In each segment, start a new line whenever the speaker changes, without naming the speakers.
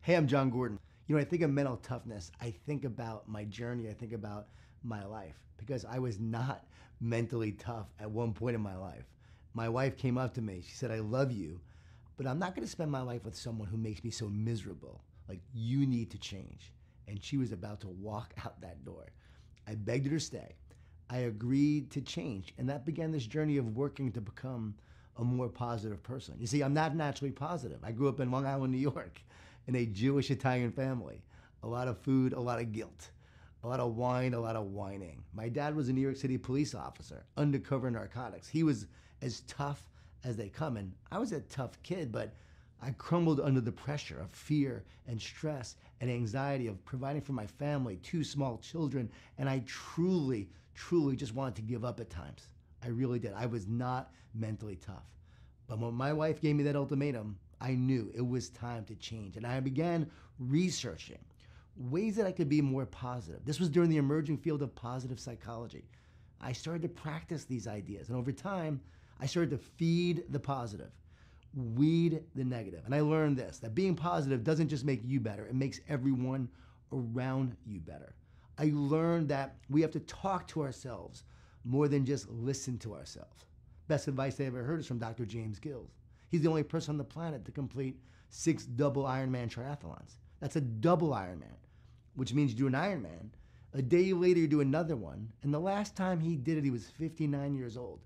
Hey, I'm Jon Gordon. I think of mental toughness, I think about my journey, I think about my life, because I was not mentally tough at one point in my life. My wife came up to me, she said, I love you, but I'm not gonna spend my life with someone who makes me so miserable. Like, you need to change. And she was about to walk out that door. I begged her to stay. I agreed to change, and that began this journey of working to become a more positive person. You see, I'm not naturally positive. I grew up in Long Island, New York, in a Jewish Italian family. A lot of food, a lot of guilt, a lot of wine, a lot of whining. My dad was a New York City police officer, undercover narcotics. He was as tough as they come, and I was a tough kid, but I crumbled under the pressure of fear and stress and anxiety of providing for my family, 2 small children, and I truly just wanted to give up at times. I really did. I was not mentally tough. But when my wife gave me that ultimatum, I knew it was time to change. And I began researching ways that I could be more positive. This was during the emerging field of positive psychology. I started to practice these ideas. And over time, I started to feed the positive, weed the negative. And I learned this, that being positive doesn't just make you better, it makes everyone around you better. I learned that we have to talk to ourselves more than just listen to ourselves. Best advice I ever heard is from Dr. James Gills. He's the only person on the planet to complete 6 double Ironman triathlons. That's a double Ironman, which means you do an Ironman, a day later you do another one, and the last time he did it, he was 59 years old.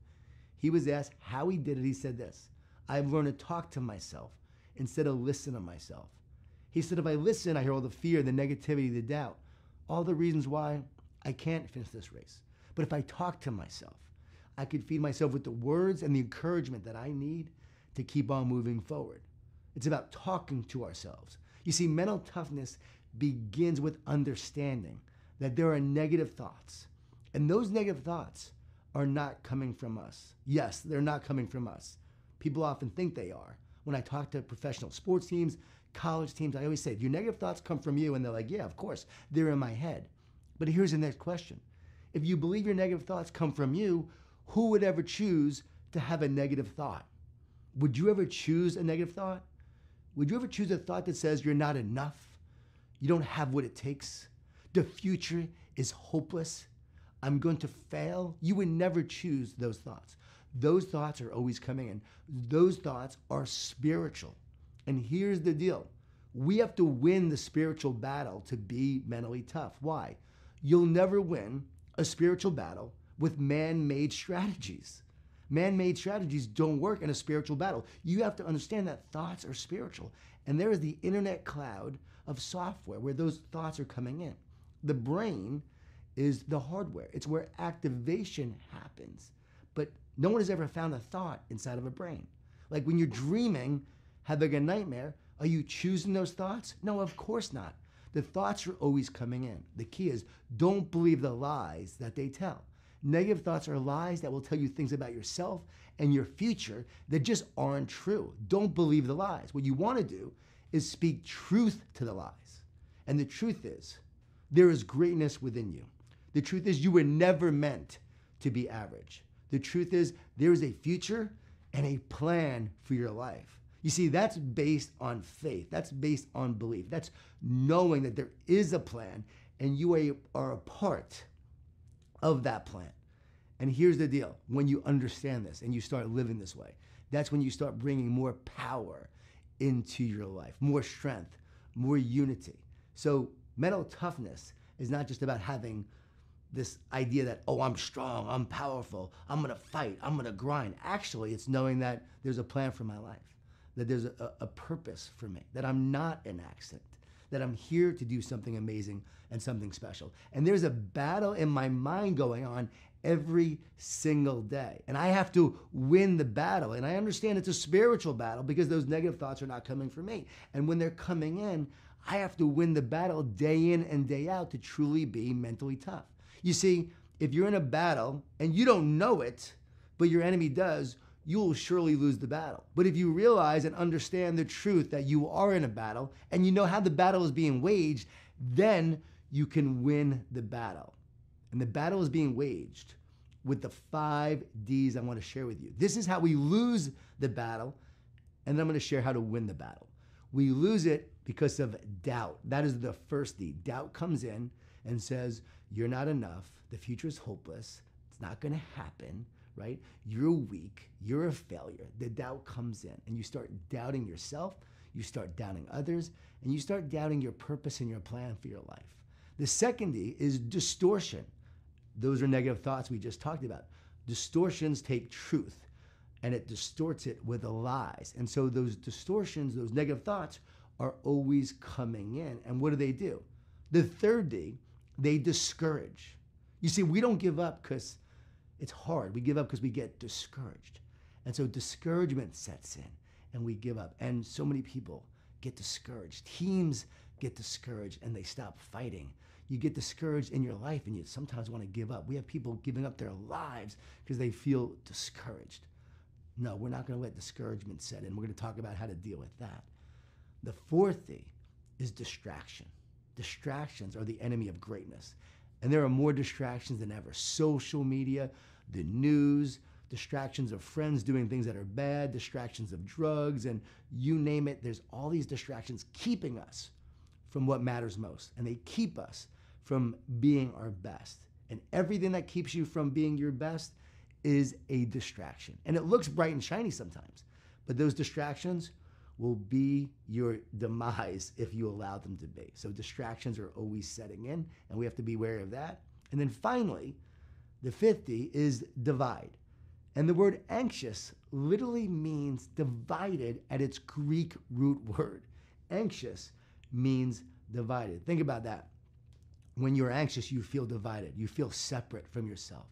He was asked how he did it. He said this, I've learned to talk to myself instead of listen to myself. He said, if I listen, I hear all the fear, the negativity, the doubt, all the reasons why I can't finish this race. But if I talk to myself, I could feed myself with the words and the encouragement that I need to keep on moving forward. It's about talking to ourselves. You see, mental toughness begins with understanding that there are negative thoughts, and those negative thoughts are not coming from us. Yes, they're not coming from us. People often think they are. When I talk to professional sports teams, college teams, I always say, do your negative thoughts come from you? And they're like, yeah, of course, they're in my head. But here's the next question. If you believe your negative thoughts come from you, who would ever choose to have a negative thought? Would you ever choose a negative thought? Would you ever choose a thought that says you're not enough? You don't have what it takes? The future is hopeless? I'm going to fail? You would never choose those thoughts. Those thoughts are always coming in. Those thoughts are spiritual. And here's the deal. We have to win the spiritual battle to be mentally tough. Why? You'll never win a spiritual battle with man-made strategies. Man-made strategies don't work in a spiritual battle. You have to understand that thoughts are spiritual. And there is the internet cloud of software where those thoughts are coming in. The brain is the hardware. It's where activation happens. But no one has ever found a thought inside of a brain. Like when you're dreaming, having a nightmare, are you choosing those thoughts? No, of course not. The thoughts are always coming in. The key is don't believe the lies that they tell. Negative thoughts are lies that will tell you things about yourself and your future that just aren't true. Don't believe the lies. What you want to do is speak truth to the lies. And the truth is, there is greatness within you. The truth is, you were never meant to be average. The truth is, there is a future and a plan for your life. You see, that's based on faith. That's based on belief. That's knowing that there is a plan and you are a part of that plan. And here's the deal. When you understand this and you start living this way, that's when you start bringing more power into your life, more strength, more unity. So mental toughness is not just about having this idea that, oh, I'm strong, I'm powerful, I'm gonna fight, I'm gonna grind. Actually, it's knowing that there's a plan for my life, that there's a purpose for me, that I'm not an accident, that I'm here to do something amazing and something special. And there's a battle in my mind going on every single day. And I have to win the battle. And I understand it's a spiritual battle because those negative thoughts are not coming from me. And when they're coming in, I have to win the battle day in and day out to truly be mentally tough. You see, if you're in a battle and you don't know it, but your enemy does, you will surely lose the battle. But if you realize and understand the truth that you are in a battle and you know how the battle is being waged, then you can win the battle. And the battle is being waged with the 5 Ds I want to share with you. This is how we lose the battle, and then I'm going to share how to win the battle. We lose it because of doubt. That is the first D. Doubt comes in and says, you're not enough. The future is hopeless. It's not going to happen, right? You're weak. You're a failure. The doubt comes in and you start doubting yourself. You start doubting others, and you start doubting your purpose and your plan for your life. The second D is distortion. Those are negative thoughts we just talked about. Distortions take truth and it distorts it with lies. And so those distortions, those negative thoughts are always coming in. And what do? The third D, they discourage. You see, we don't give up because it's hard. We give up because we get discouraged. And so discouragement sets in and we give up. And so many people get discouraged. Teams get discouraged and they stop fighting. You get discouraged in your life and you sometimes want to give up. We have people giving up their lives because they feel discouraged. No, we're not going to let discouragement set in. We're going to talk about how to deal with that. The fourth thing is distraction. Distractions are the enemy of greatness. And there are more distractions than ever. Social media, the news, distractions of friends doing things that are bad, distractions of drugs, and you name it. There's all these distractions keeping us from what matters most. And they keep us from being our best. And everything that keeps you from being your best is a distraction. And it looks bright and shiny sometimes, but those distractions will be your demise if you allow them to be. So distractions are always setting in, and we have to be wary of that. And then finally, the 50 is divide. And the word anxious literally means divided at its Greek root word. Anxious means divided. Think about that. When you're anxious, you feel divided. You feel separate from yourself.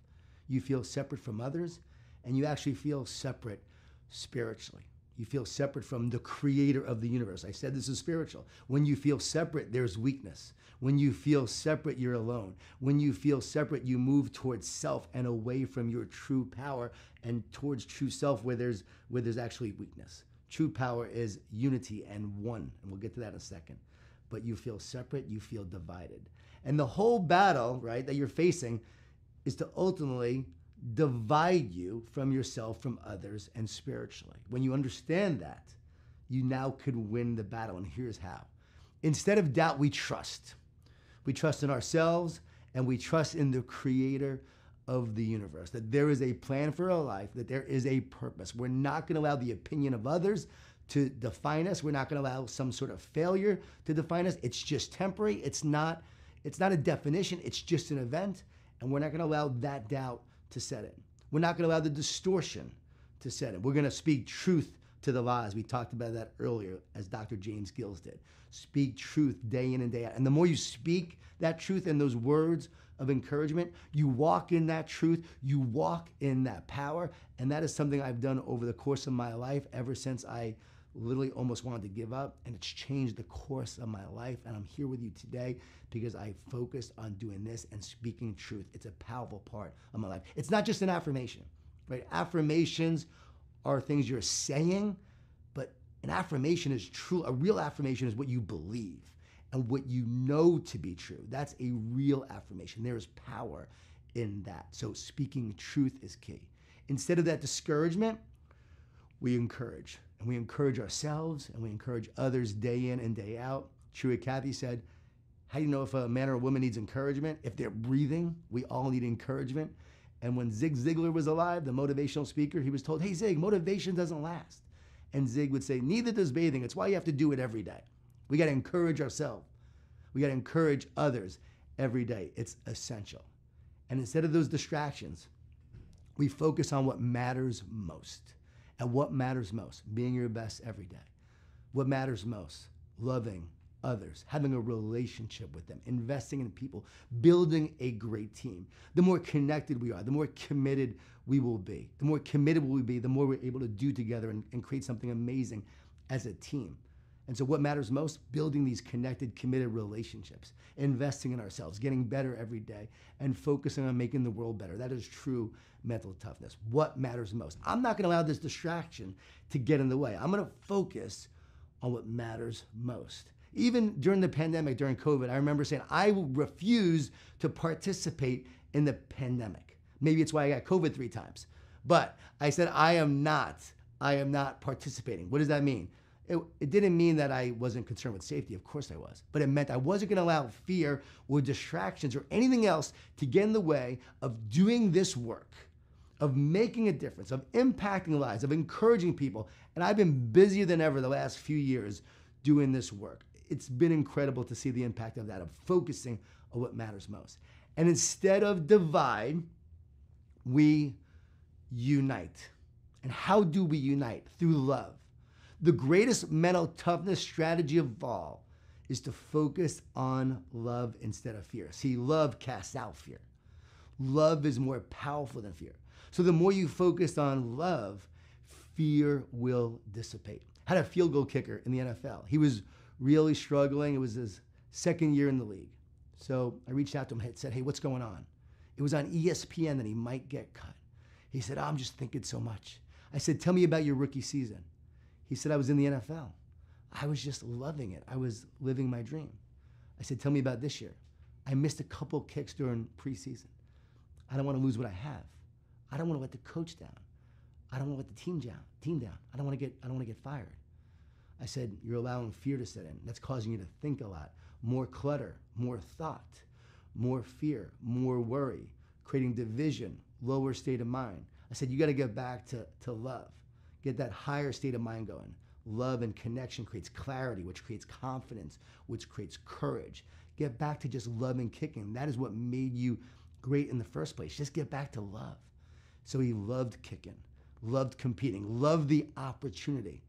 You feel separate from others, and you actually feel separate spiritually. You feel separate from the creator of the universe. I said this is spiritual. When you feel separate, there's weakness. When you feel separate, you're alone. When you feel separate, you move towards self and away from your true power and towards true self where there's actually weakness. True power is unity and one, and we'll get to that in a second. But you feel separate, you feel divided. And the whole battle, right, that you're facing is to ultimately divide you from yourself, from others, and spiritually. When you understand that, you now could win the battle, and here's how. Instead of doubt, we trust. We trust in ourselves, and we trust in the creator of the universe, that there is a plan for our life, that there is a purpose. We're not going to allow the opinion of others to define us. We're not going to allow some sort of failure to define us. It's just temporary. It's not a definition. It's just an event, and we're not going to allow that doubt to set in. We're not going to allow the distortion to set in. We're going to speak truth to the lies. We talked about that earlier, as Dr. James Gills did. Speak truth day in and day out. And the more you speak that truth and those words of encouragement, you walk in that truth, you walk in that power. And that is something I've done over the course of my life ever since I literally almost wanted to give up, and it's changed the course of my life. And I'm here with you today because I focused on doing this and speaking truth. It's a powerful part of my life. It's not just an affirmation, right? Affirmations are things you're saying, but an affirmation is true. A real affirmation is what you believe and what you know to be true. That's a real affirmation. There is power in that. So speaking truth is key. Instead of that discouragement, we encourage. And we encourage ourselves and we encourage others day in and day out. Truett Cathy said, how do you know if a man or a woman needs encouragement? If they're breathing, we all need encouragement. And when Zig Ziglar was alive, the motivational speaker, he was told, hey, Zig, motivation doesn't last. And Zig would say, neither does bathing. It's why you have to do it every day. We got to encourage ourselves. We got to encourage others every day. It's essential. And instead of those distractions, we focus on what matters most. And what matters most? Being your best every day. What matters most? Loving others, having a relationship with them, investing in people, building a great team. The more connected we are, the more committed we will be. The more committed we'll be, the more we're able to do together and create something amazing as a team. And so what matters most? Building these connected, committed relationships, investing in ourselves, getting better every day, and focusing on making the world better. That is true mental toughness. What matters most? I'm not going to allow this distraction to get in the way. I'm going to focus on what matters most. Even during the pandemic, during COVID, I remember saying, I will refuse to participate in the pandemic. Maybe it's why I got COVID 3 times. But I said, I am not participating. What does that mean? It didn't mean that I wasn't concerned with safety. Of course I was. But it meant I wasn't going to allow fear or distractions or anything else to get in the way of doing this work, of making a difference, of impacting lives, of encouraging people. And I've been busier than ever the last few years doing this work. It's been incredible to see the impact of that, of focusing on what matters most. And instead of divide, we unite. And how do we unite? Through love. The greatest mental toughness strategy of all is to focus on love instead of fear. See, love casts out fear. Love is more powerful than fear. So the more you focus on love, fear will dissipate. I had a field goal kicker in the NFL. He was really struggling. It was his second year in the league. So I reached out to him and said, hey, what's going on? It was on ESPN that he might get cut. He said, I'm just thinking so much. I said, tell me about your rookie season. He said, I was in the NFL. I was just loving it. I was living my dream. I said, tell me about this year. I missed a couple kicks during preseason. I don't want to lose what I have. I don't want to let the coach down. I don't want to let the team down. I don't want to get fired. I said, you're allowing fear to set in. That's causing you to think a lot. More clutter, more thought, more fear, more worry, creating division, lower state of mind. I said, you got to get back to love. Get that higher state of mind going. Love and connection creates clarity, which creates confidence, which creates courage. Get back to just loving kicking. That is what made you great in the first place. Just get back to love. So he loved kicking, loved competing, loved the opportunity.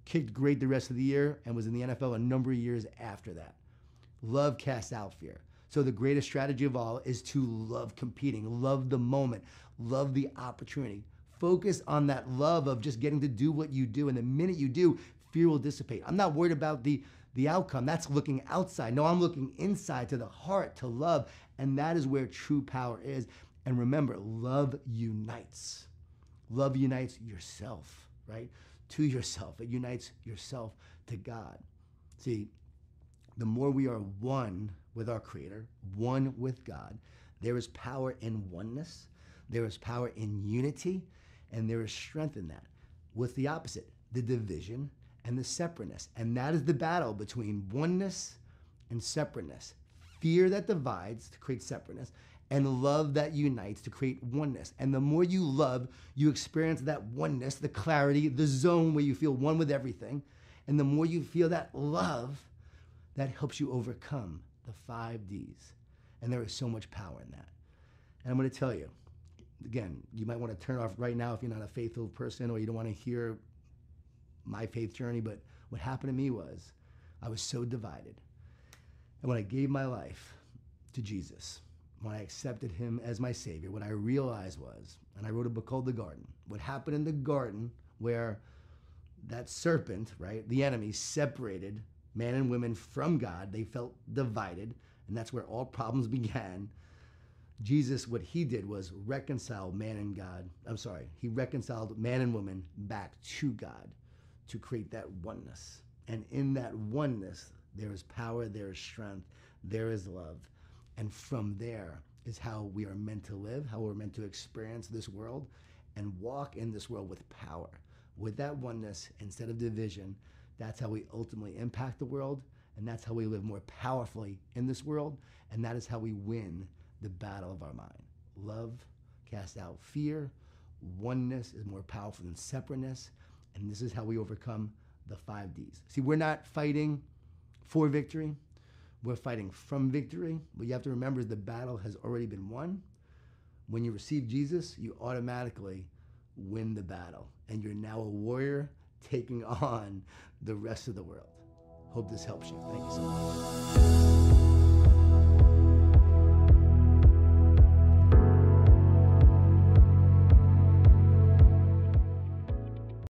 Kicked great the rest of the year and was in the NFL a number of years after that. Love casts out fear. So the greatest strategy of all is to love competing, love the moment, love the opportunity. Focus on that love of just getting to do what you do. And the minute you do, fear will dissipate. I'm not worried about the outcome. That's looking outside. No, I'm looking inside to the heart, to love. And that is where true power is. And remember, love unites. Love unites yourself, right? To yourself. It unites yourself to God. See, the more we are one with our Creator, one with God, there is power in oneness, there is power in unity, and there is strength in that. What's the opposite? The division and the separateness. And that is the battle between oneness and separateness. Fear that divides to create separateness, and love that unites to create oneness. And the more you love, you experience that oneness, the clarity, the zone where you feel one with everything. And the more you feel that love, that helps you overcome the 5 Ds. And there is so much power in that. And I'm going to tell you, again, you might want to turn off right now if you're not a faithful person or you don't want to hear my faith journey. But what happened to me was I was so divided. And when I gave my life to Jesus, when I accepted him as my Savior, what I realized was, and I wrote a book called The Garden, what happened in the garden where that serpent, right, the enemy, separated man and women from God. They felt divided, and that's where all problems began. Jesus, what he did was reconcile man and God. He reconciled man and woman back to God to create that oneness. And in that oneness, there is power, there is strength, there is love. And from there is how we are meant to live, how we're meant to experience this world and walk in this world with power. With that oneness instead of division, that's how we ultimately impact the world, and that's how we live more powerfully in this world, and that is how we win the battle of our mind. Love casts out fear. Oneness is more powerful than separateness, and this is how we overcome the 5 Ds. See, we're not fighting for victory. We're fighting from victory. What you have to remember is the battle has already been won. When you receive Jesus, you automatically win the battle, and you're now a warrior taking on the rest of the world. Hope this helps you. Thank you so much.